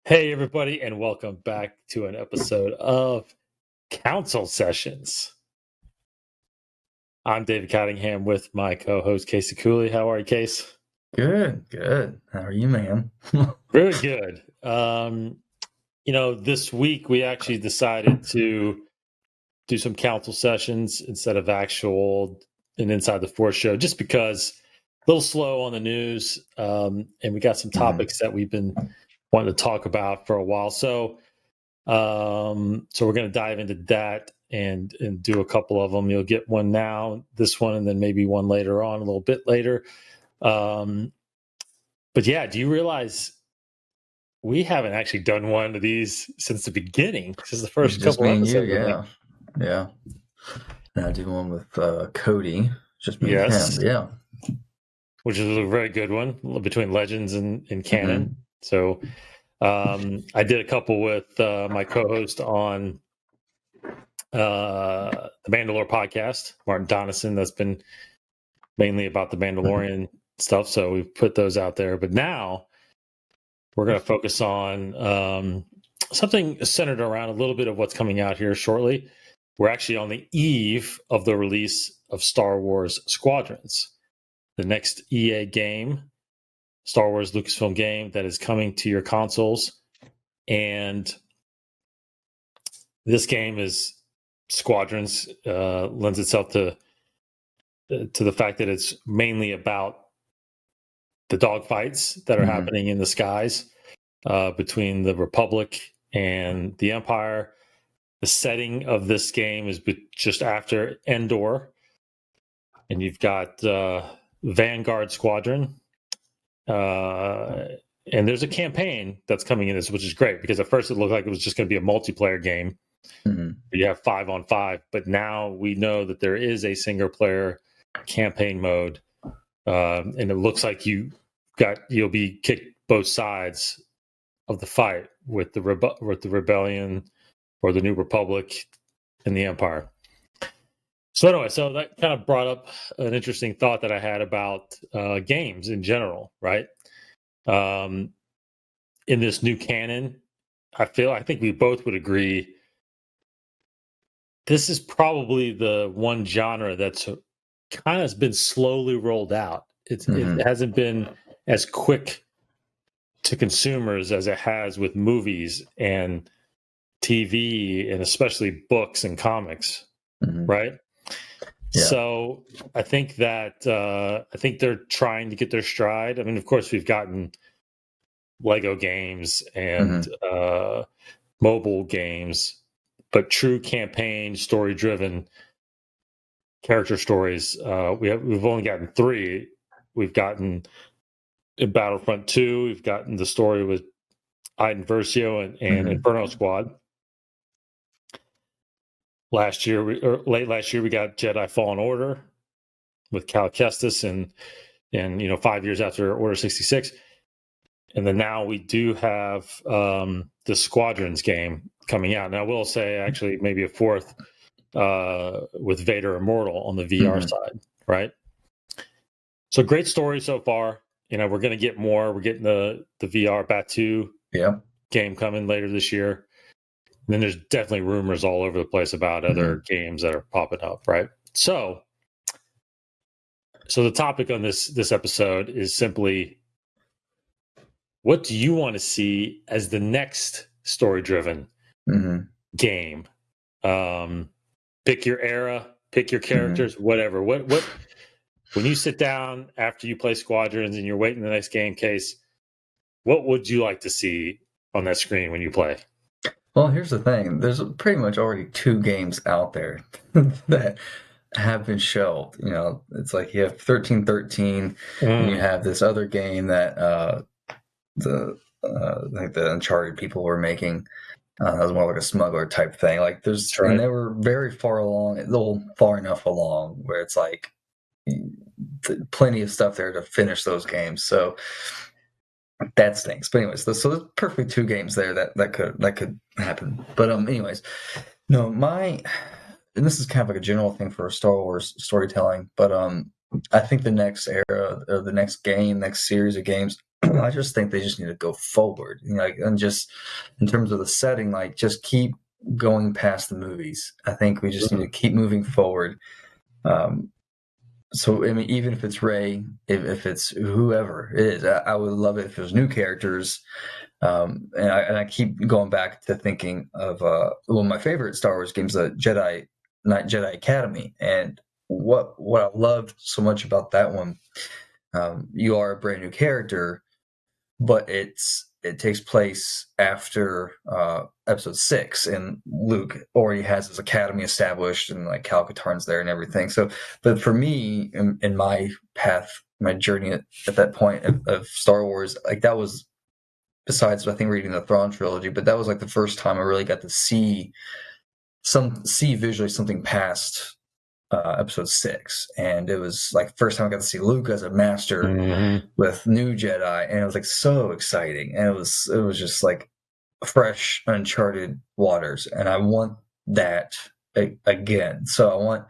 Hey, everybody, and welcome back to an episode of Council Sessions. I'm David Cottingham with my co-host, Casey Cooley. How are you, Case? Good. How are you, man? Really good. This week we actually decided to do some Council Sessions instead of actual an Inside the Force show, just because a little slow on the news, and we got some topics that we've been wanting to talk about for a while. So we're going to dive into that and do a couple of them. You'll get one now, this one, and then maybe one later on, a little bit later. But yeah, do you realize we haven't actually done one of these since the beginning? This is the first Just couple me and you, episodes. yeah. And I do one with Cody, just me and Yes. him, yeah. Which is a very good one between Legends and Canon. So I did a couple with my co-host on the Mandalore podcast, Martin Donison. That's been mainly about the Mandalorian stuff. So we've put those out there. But now we're going to focus on something centered around a little bit of what's coming out here shortly. We're actually on the eve of the release of Star Wars Squadrons, the next EA game, Star Wars Lucasfilm game that is coming to your consoles. And this game is Squadrons, lends itself to the fact that it's mainly about the dogfights that are happening in the skies between the Republic and the Empire. The setting of this game is just after Endor, and you've got Vanguard Squadron, and there's a campaign that's coming in this, which is great because at first it looked like it was just going to be a multiplayer game. You have 5-on-5, but now we know that there is a single player campaign mode, and it looks like you'll be kicked both sides of the fight with the rebellion or the New Republic and the Empire. So anyway, so that kind of brought up an interesting thought that I had about games in general, right? In this new canon, I think we both would agree this is probably the one genre that's kind of been slowly rolled out. It hasn't been as quick to consumers as it has with movies and TV and especially books and comics, right? Yeah. So I think that they're trying to get their stride. I mean, of course, we've gotten Lego games and mobile games, but true campaign, story-driven character stories, we've only gotten 3. We've gotten in Battlefront 2, we've gotten the story with Iden Versio and Inferno Squad. Late last year, we got Jedi Fallen Order with Cal Kestis, and 5 years after Order 66. And then now we do have the Squadrons game coming out. Now, I will say, actually, maybe a 4th with Vader Immortal on the VR side, right? So great story so far. We're going to get more. We're getting the VR Batu game coming later this year. And then there's definitely rumors all over the place about other games that are popping up, right? So the topic on this episode is simply, what do you want to see as the next story-driven game? Pick your era, pick your characters, whatever. What when you sit down after you play Squadrons and you're waiting the next game, Case, what would you like to see on that screen when you play? Well, here's the thing. There's pretty much already 2 games out there that have been shelved. It's like you have 1313, and you have this other game that like the Uncharted people were making. It was more like a smuggler type thing. Like and they were very far along, far enough along where it's like plenty of stuff there to finish those games. So that stinks. But anyways, so there's perfectly 2 games there that could happen. But anyways, no, and this is kind of like a general thing for Star Wars storytelling. But I think the next era, or the next series of games, I just think they just need to go forward, like, and just in terms of the setting, like, just keep going past the movies. I think we just need to keep moving forward. So I mean, even if it's Rey, if it's whoever it is, I would love it if there's new characters. And I keep going back to thinking of one of my favorite Star Wars games, the Jedi Academy, and what I loved so much about that one. You are a brand new character, but it takes place after episode 6, and Luke already has his academy established, and like Cal Katarn's there and everything. So, but for me, in my path, my journey at that point of Star Wars, like, that was, besides I think reading the Thrawn trilogy, but that was like the first time I really got to see visually something past episode 6, and it was like first time I got to see Luke as a master with new Jedi, and it was like so exciting, and it was just like fresh, uncharted waters, and I want that again. So I want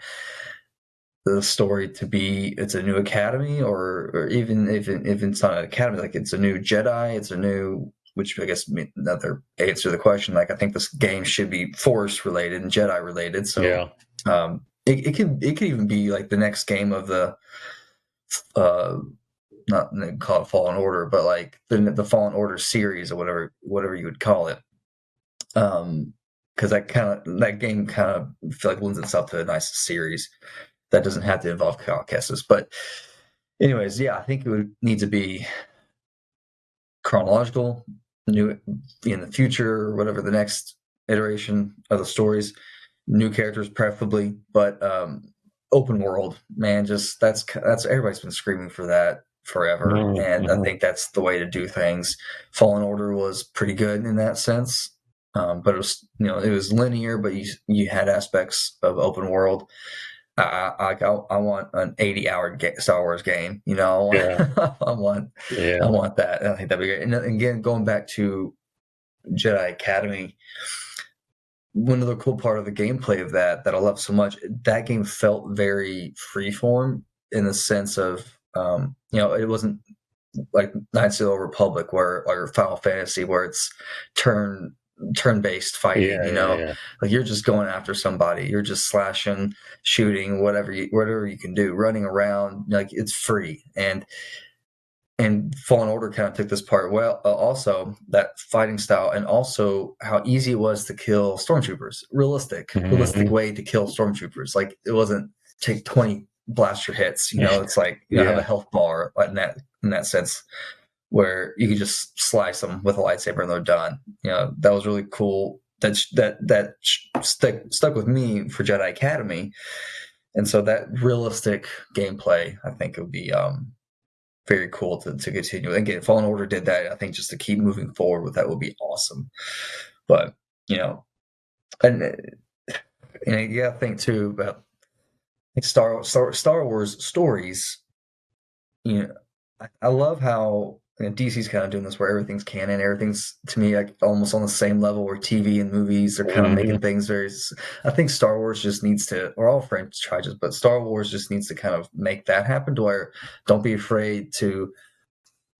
the story to be, it's a new academy, or even if it's not an academy, like it's a new Jedi, it's a new, which I guess another answer to the question. Like, I think this game should be Force related and Jedi related. So yeah. It could even be like the next game of the not call it Fallen Order, but like the Fallen Order series, or whatever you would call it. Because that game kind of feel like lends itself to a nice series that doesn't have to involve Kestis. But anyways, yeah, I think it would need to be chronological, new in the future, or whatever the next iteration of the stories. New characters preferably, but open world, man, just that's everybody's been screaming for that forever, and I think that's the way to do things. Fallen Order was pretty good in that sense, but it was, it was linear, but you had aspects of open world. I want an 80-hour Star Wars game, Yeah. I want that. I think that'd be great. And again, going back to Jedi Academy, one of the cool part of the gameplay of that I love so much, that game felt very freeform in the sense of, it wasn't like Knights of the Old Republic or Final Fantasy, where it's turn-based fighting. Like, you're just going after somebody, you're just slashing, shooting, whatever you can do, running around, like, it's free. And Fallen Order kind of took this part well, also that fighting style, and also how easy it was to kill stormtroopers. Realistic way to kill stormtroopers. Like, it wasn't take 20 blaster hits. It's like have a health bar in that sense, where you could just slice them with a lightsaber and they're done. That was really cool. That stuck with me for Jedi Academy, and so that realistic gameplay, I think, would be very cool to continue. Again, Fallen Order did that. I think just to keep moving forward with that would be awesome. But and you got to think too about Star Wars stories. I love how DC's kind of doing this, where everything's canon. Everything's, to me, like almost on the same level where TV and movies are kind of making things very. I think Star Wars just needs to, or all franchises, but Star Wars just needs to kind of make that happen, to where don't be afraid to,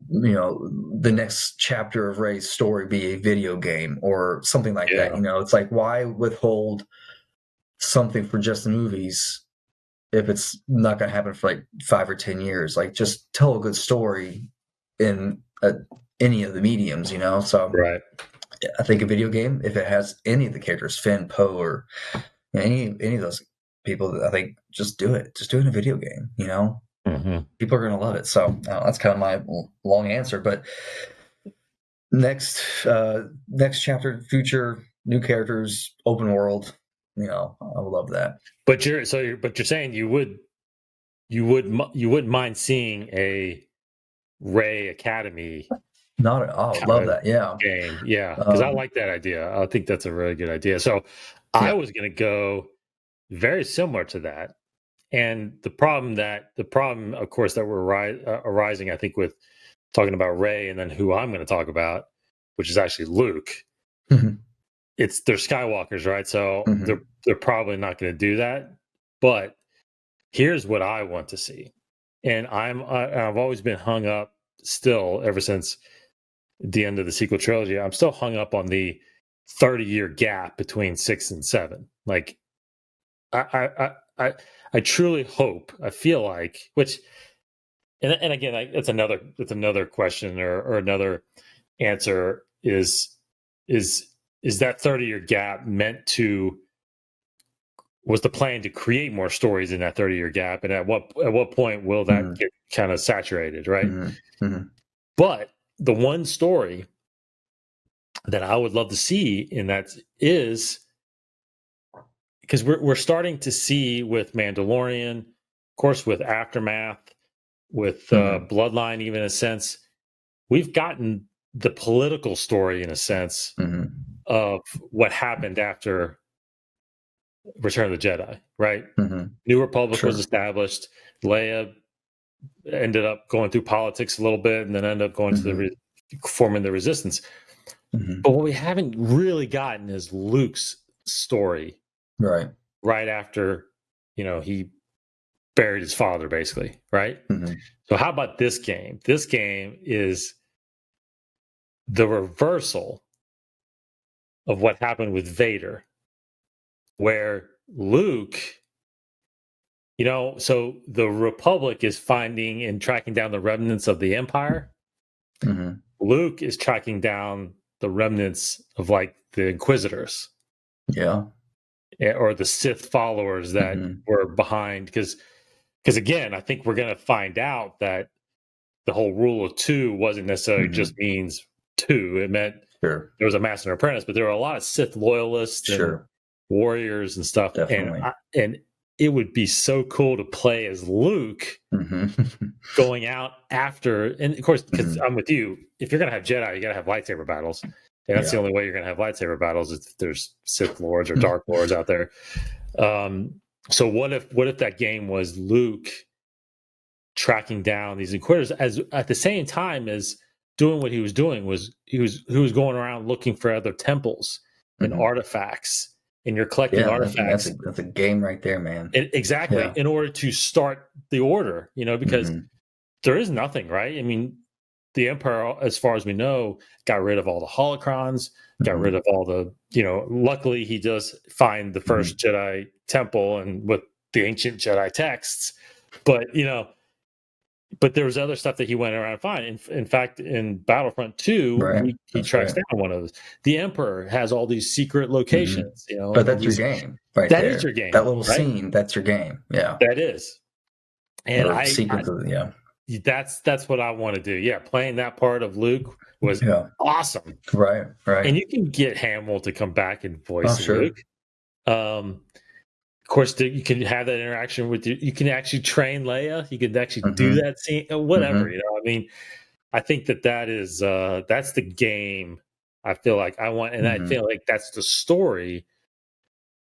the next chapter of Rey's story be a video game or something like that. It's like, why withhold something for just the movies if it's not going to happen for like 5 or 10 years? Like, just tell a good story in any of the mediums, So right. I think a video game, if it has any of the characters, Finn, Poe, or any of those people, I think just do it. Just do it in a video game. People are going to love it. So that's kind of my long answer. But next chapter, future, new characters, open world. I would love that. But you're saying you wouldn't mind seeing a Rey Academy. Not at all. Love that. Yeah. Game. Yeah. Because I like that idea. I think that's a really good idea. So I was going to go very similar to that. And the problem, of course, that we're arising, I think, with talking about Rey, and then who I'm going to talk about, which is actually Luke. They're Skywalkers, right? So they're probably not going to do that. But here's what I want to see. And I've always been hung up still, ever since the end of the sequel trilogy, I'm still hung up on the 30-year gap between 6 and 7. Like, I truly hope, I feel like, which, and again, it's another question or another answer is that 30-year gap meant to, was the plan to create more stories in that 30-year gap, and at what point will that get kind of saturated, right? But the one story that I would love to see in that is, because we're starting to see with Mandalorian, of course, with Aftermath, with Bloodline, even in a sense, we've gotten the political story in a sense of what happened after Return of the Jedi, right? New Republic was established. Leia ended up going through politics a little bit, and then ended up going to forming the Resistance. But what we haven't really gotten is Luke's story, right after, he buried his father, basically, right? So how about this game? This game is the reversal of what happened with Vader, where Luke, so the Republic is finding and tracking down the remnants of the Empire. Luke is tracking down the remnants of, like, the Inquisitors. Or the Sith followers that were behind. Because again, I think we're going to find out that the whole rule of 2 wasn't necessarily just means 2. It meant there was a master and apprentice, but there were a lot of Sith loyalists and warriors and stuff. Definitely. And it would be so cool to play as Luke going out after, and of course, because I'm with you, if you're going to have Jedi, you got to have lightsaber battles. And that's the only way you're going to have lightsaber battles, if there's Sith Lords or Dark Lords out there. So what if that game was Luke tracking down these Inquisitors, as at the same time as doing what he was doing, was he was going around looking for other temples and artifacts, and you're collecting artifacts. That's a game right there, man. Exactly. In order to start the order, because there is nothing, right? I mean, the Emperor, as far as we know, got rid of all the holocrons, got rid of all the, luckily he does find the first Jedi temple and with the ancient Jedi texts, but there was other stuff that he went around and find. In fact, in Battlefront 2, he tracks down one of those. The Emperor has all these secret locations, But that's your game, right? That is your game. That little scene, that's your game. Yeah, that is. And that's what I want to do. Yeah, playing that part of Luke was awesome. Right. And you can get Hamill to come back and voice Luke. Of course, you can have that interaction with you. You can actually train Leia. You can actually do that scene, whatever. I mean, I think that is that's the game I feel like I want, and I feel like that's the story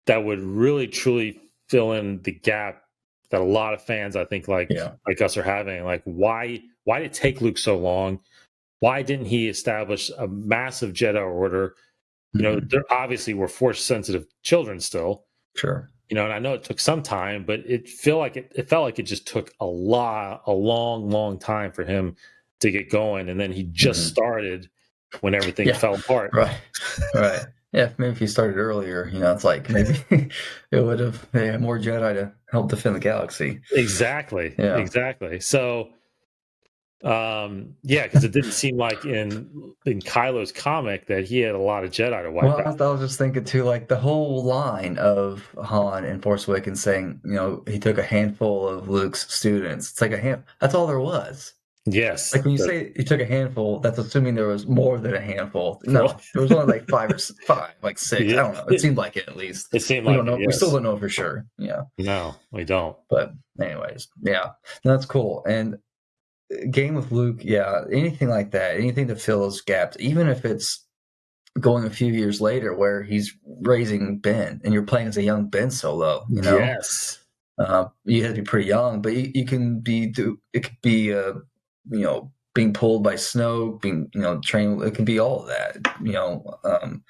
that would really truly fill in the gap that a lot of fans, I think, like us are having. Like, why did it take Luke so long? Why didn't he establish a massive Jedi Order? There obviously were Force-sensitive children still. And I know it took some time, but it felt like it just took a long time for him to get going, and then he just started when everything fell apart. Right. Yeah, maybe if he started earlier, it's like maybe it would have had more Jedi to help defend the galaxy. Exactly. So, because it didn't seem like in Kylo's comic that he had a lot of Jedi to wipe out. I was just thinking too, like the whole line of Han in Force Awakens saying, he took a handful of Luke's students. It's like that's all there was. Yes. Like when you say he took a handful, that's assuming there was more than a handful. No, there was only like five, like 6. I don't know. It seemed like it, at least. It seemed like it. We still don't know for sure. Yeah. No, we don't. But anyways, that's cool. And game with Luke, anything like that, anything to fill those gaps, even if it's going a few years later where he's raising Ben and you're playing as a young Ben Solo, Yes. You have to be pretty young, but you can it could be being pulled by Snoke, being trained. It can be all of that, because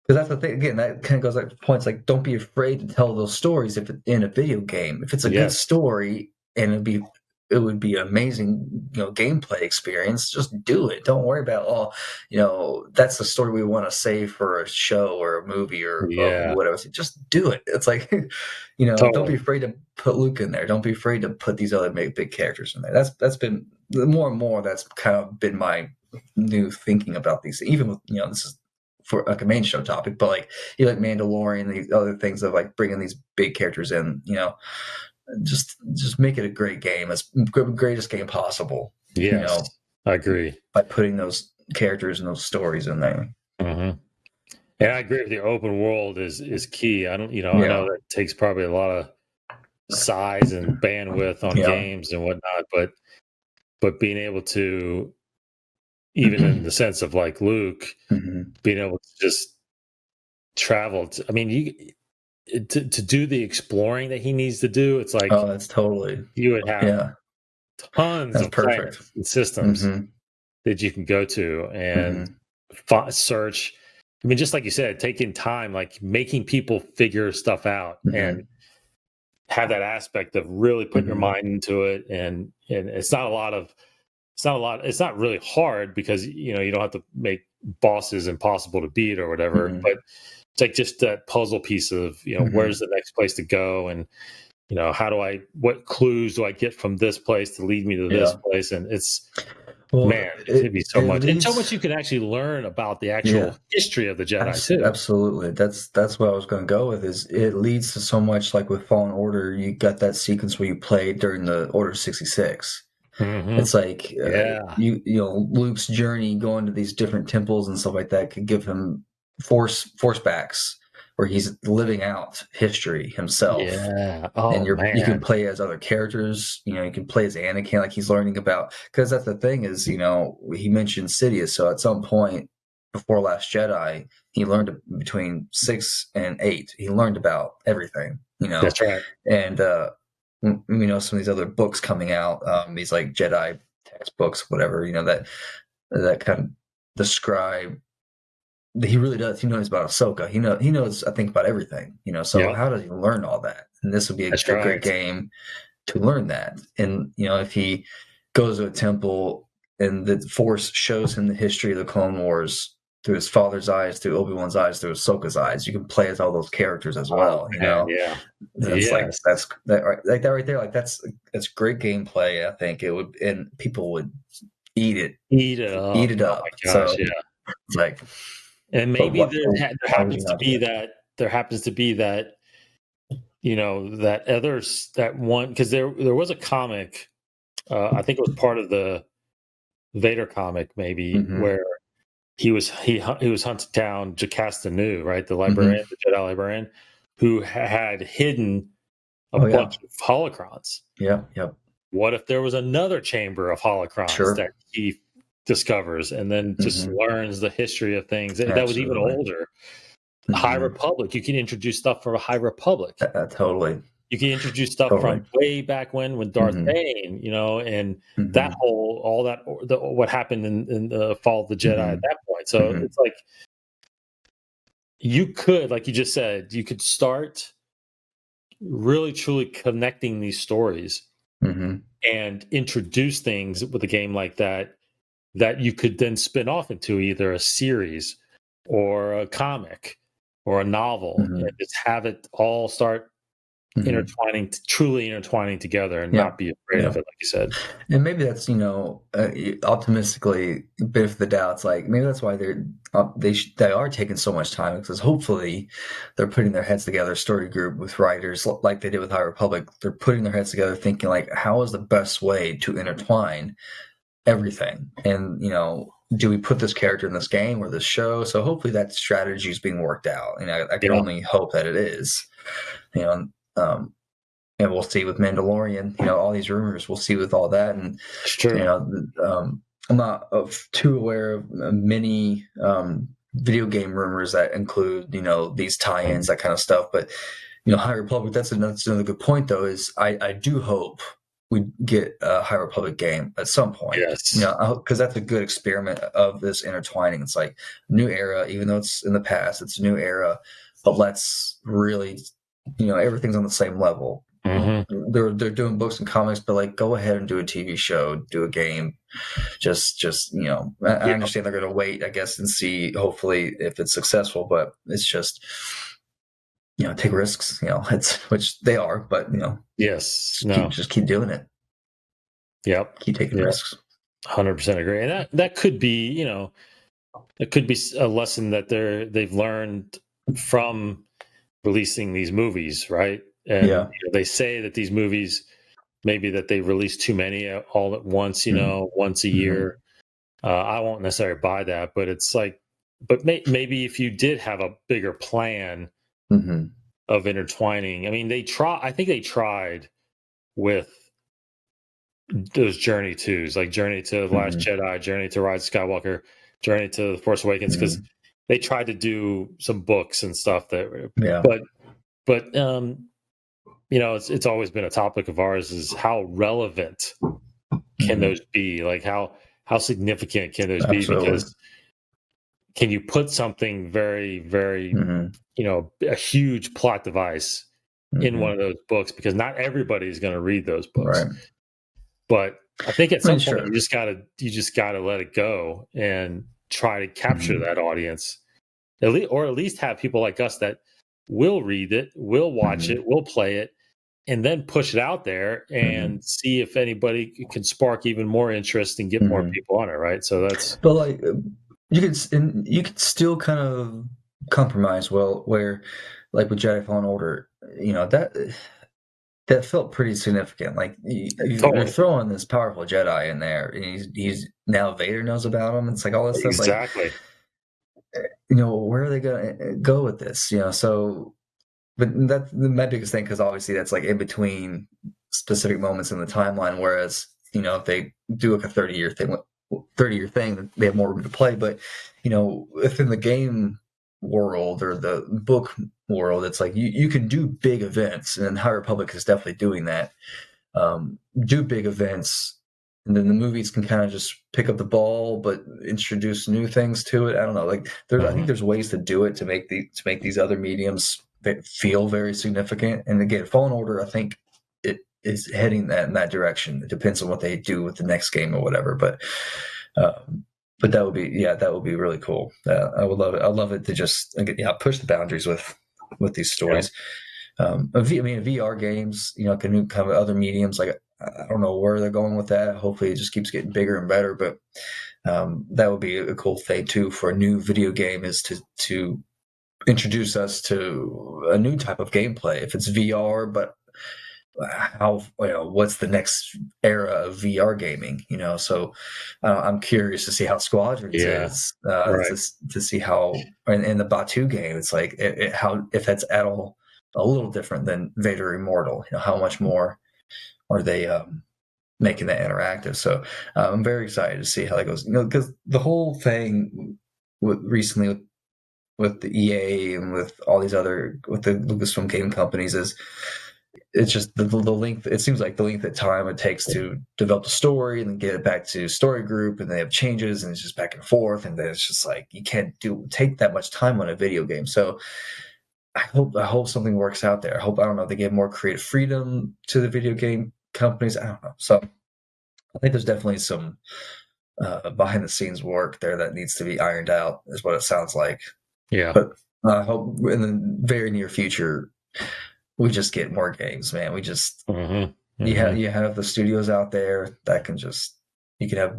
that's the thing. Again, that kind of goes like points like, don't be afraid to tell those stories if in a video game. If it's a good story and it'll be it would be an amazing, gameplay experience. Just do it. Don't worry about, that's the story we want to save for a show or a movie or whatever. So just do it. It's like, don't be afraid to put Luke in there. Don't be afraid to put these other big characters in there. That's been more and more. That's kind of been my new thinking about these. Even with, this is for like a main show topic, but like Mandalorian, these other things of like bringing these big characters in, just make it a great game, as greatest game possible. Yes, I agree. By putting those characters and those stories in there. Mm-hmm. And I agree with you. Open world is key. I don't, I know that takes probably a lot of size and bandwidth on games and whatnot, but being able to, even in the sense of like Luke, being able to just travel. To do the exploring that he needs to do, it's like, oh, that's totally. You would have tons of planets and systems that you can go to and search. I mean, just like you said, taking time, like making people figure stuff out and have that aspect of really putting your mind into it. And it's not really hard because, you don't have to make bosses impossible to beat or whatever, but it's like just that puzzle piece of, where's the next place to go? And, what clues do I get from this place to lead me to this place? And it's, it'd be so much. And so much you can actually learn about the actual history of the Jedi too. Absolutely. That's what I was going to go with, is it leads to so much. Like with Fallen Order, you got that sequence where you played during the Order 66. It's like, Luke's journey going to these different temples and stuff like that could give him force backs where he's living out history himself. Yeah. And you can play as other characters, you can play as Anakin, like he's learning about, because that's the thing is, he mentioned Sidious. So at some point before Last Jedi, he learned between 6 and 8. He learned about everything, That's right. And, some of these other books coming out, these like Jedi textbooks, whatever, that kind of describe. He really does. He knows about Ahsoka. He knows, I think, about everything. So how does he learn all that? And this would be a great game to learn that. And if he goes to a temple and the Force shows him the history of the Clone Wars through his father's eyes, through Obi-Wan's eyes, through Ahsoka's eyes, you can play as all those characters as well. That's like that right there. Like that's great gameplay. I think it would, and people would eat it up. Oh my gosh, so it's like. And maybe there happens to be that that one, because there was a comic, I think it was part of the Vader comic maybe, where he was hunting down Jocasta Nu, right, the librarian, the Jedi librarian, who had hidden a bunch of holocrons. Yep. What if there was another chamber of holocrons that he discovers and then just learns the history of things that was even older? High Republic, you can introduce stuff from a High Republic. Totally. You can introduce stuff from way back when Darth Bane, and that what happened in the Fall of the Jedi at that point. So it's like you could, like you just said, you could start really truly connecting these stories and introduce things with a game like that you could then spin off into either a series or a comic or a novel, and just have it all start truly intertwining together, and not be afraid of it, like you said. And maybe that's, optimistically, benefit of the doubt. It's like maybe that's why they are taking so much time, because hopefully they're putting their heads together, a story group with writers like they did with High Republic. They're putting their heads together, thinking like, how is the best way to intertwine everything? And do we put this character in this game or this show? So hopefully that strategy is being worked out. I can only hope that it is. And we'll see with Mandalorian, all these rumors, we'll see with all that. And it's true. I'm not too aware of many video game rumors that include, these tie-ins, that kind of stuff. But, High Republic, that's another good point, though, is I do hope we get a High Republic game at some point. Yes. Because that's a good experiment of this intertwining. It's like new era, even though it's in the past, it's a new era, but let's really, everything's on the same level. they're doing books and comics, but like, go ahead and do a TV show, do a game. Just I understand they're going to wait, I guess, and see hopefully if it's successful, but it's just take risks. It's which they are, but yes, just keep doing it. Yep, keep taking risks. 100% agree, and that could be it could be a lesson that they've learned from releasing these movies, right? And they say that these movies, maybe that they release too many all at once, once a year. I won't necessarily buy that, but it's like, but maybe if you did have a bigger plan of intertwining, I mean, I think they tried with those Journey 2s, like Journey to the Last Jedi, Journey to Rise of Skywalker, Journey to the Force Awakens, because they tried to do some books and stuff but it's always been a topic of ours, is how relevant can those be? Like how significant can those be? Because can you put something very, very, a huge plot device in one of those books? Because not everybody is going to read those books. Right. But I think at some point you just gotta let it go and try to capture that audience, or at least have people like us that will read it, will watch it, will play it, and then push it out there and see if anybody can spark even more interest and get more people on it, right? So that's. But like you could still kind of compromise where like with Jedi Fallen Order, that felt pretty significant. Like you're throwing this powerful Jedi in there, and he's now Vader knows about him. It's like all this stuff. Exactly. Like, where are they gonna go with this? So, but that's my biggest thing, because obviously that's like in between specific moments in the timeline. Whereas if they do like a 30-year thing, they have more room to play. But within the game world or the book world, it's like you can do big events, and High Republic is definitely doing that. Do big events, and then the movies can kind of just pick up the ball but introduce new things to it. I don't know, like I think there's ways to do it to make these other mediums feel very significant. And again, Fallen Order, I think it is heading in that direction. It depends on what they do with the next game or whatever, but that would be really cool. I would love it. I'd love it to just push the boundaries with these stories. VR games, can come with other mediums. Like I don't know where they're going with that. Hopefully, it just keeps getting bigger and better. But that would be a cool thing too for a new video game, is to introduce us to a new type of gameplay. If it's VR, but how what's the next era of VR gaming? So I'm curious to see how Squadrons is, to see how in the Batu game, it's like how if that's at all a little different than Vader Immortal. How much more are they making that interactive? So I'm very excited to see how that goes. Because the whole thing recently with the EA and with all these other with the Lucasfilm game companies is. It's just the length. It seems like the length of time it takes to develop a story and then get it back to story group, and they have changes, and it's just back and forth, and then it's just like you can't take that much time on a video game. So I hope something works out there. I don't know, they give more creative freedom to the video game companies. I don't know. So I think there's definitely some behind the scenes work there that needs to be ironed out, is what it sounds like. Yeah. But I hope in the very near future we just get more games, man. We just you have the studios out there that can you can have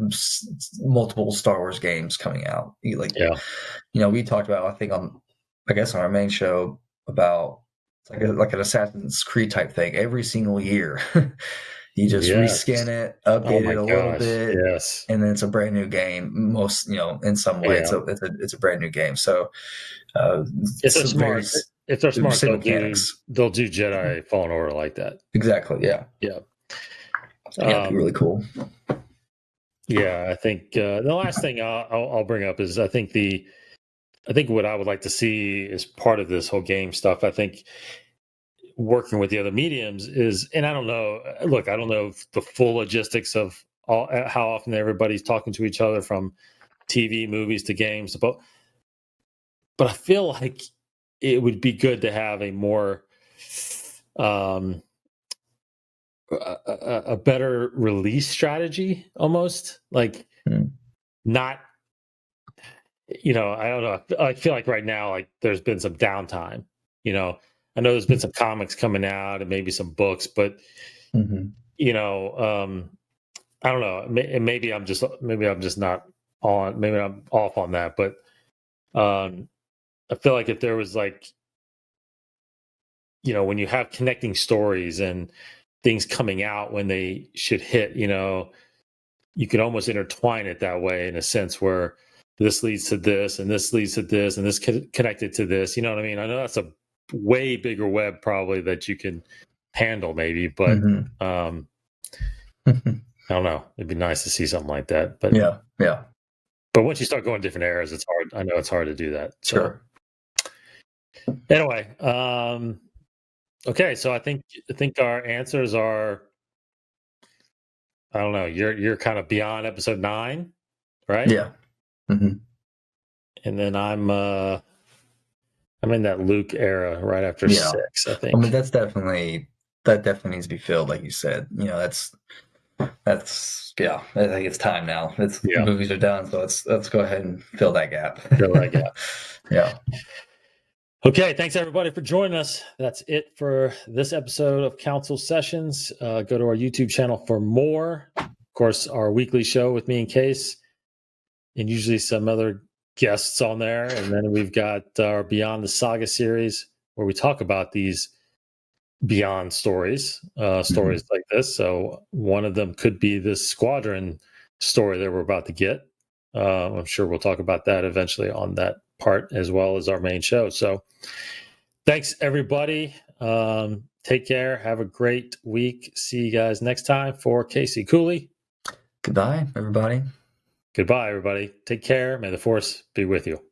multiple Star Wars games coming out. We talked about, I think on our main show, about like an Assassin's Creed type thing every single year. You just reskin it, update it a little bit, and then it's a brand new game. Most in some way, it's a brand new game. So if they're smart, they'll do Jedi Fallen Order like that. Exactly. Yeah. It'd be really cool. Yeah, I think the last thing I'll bring up is I think what I would like to see as part of this whole game stuff. I think working with the other mediums is, and I don't know. Look, I don't know the full logistics of how often everybody's talking to each other, from TV, movies to games, but I feel like it would be good to have a more a better release strategy, almost like not. I don't know. I feel like right now, like there's been some downtime. I know there's been some comics coming out and maybe some books, but I don't know. Maybe I'm just not on. Maybe I'm off on that. But I feel like if there was like, when you have connecting stories and things coming out when they should hit, you could almost intertwine it that way in a sense where this leads to this and this leads to this and this connected to this. You know what I mean? I know that's a way bigger web probably that you can handle maybe, but I don't know. It'd be nice to see something like that. But yeah. But once you start going different eras, it's hard. I know it's hard to do that. Sure. So anyway, okay. So I think our answers are, I don't know. You're kind of beyond episode 9, right? Yeah. And then I'm in that Luke era right after 6, I think. I mean, that definitely needs to be filled, like you said. That's yeah. I think it's time now. Movies are done, so let's go ahead and fill that gap. Yeah. Okay, thanks everybody for joining us. That's it for this episode of Council Sessions. Go to our YouTube channel for more. Of course, our weekly show with me and Case, and usually some other guests on there. And then we've got our Beyond the Saga series where we talk about these Beyond stories, stories like this. So one of them could be this Squadron story that we're about to get. I'm sure we'll talk about that eventually on that part as well as our main show. So thanks everybody. Take care. Have a great week. See you guys next time. For Casey Cooley. Goodbye, everybody. Goodbye, everybody. Take care. May the Force be with you.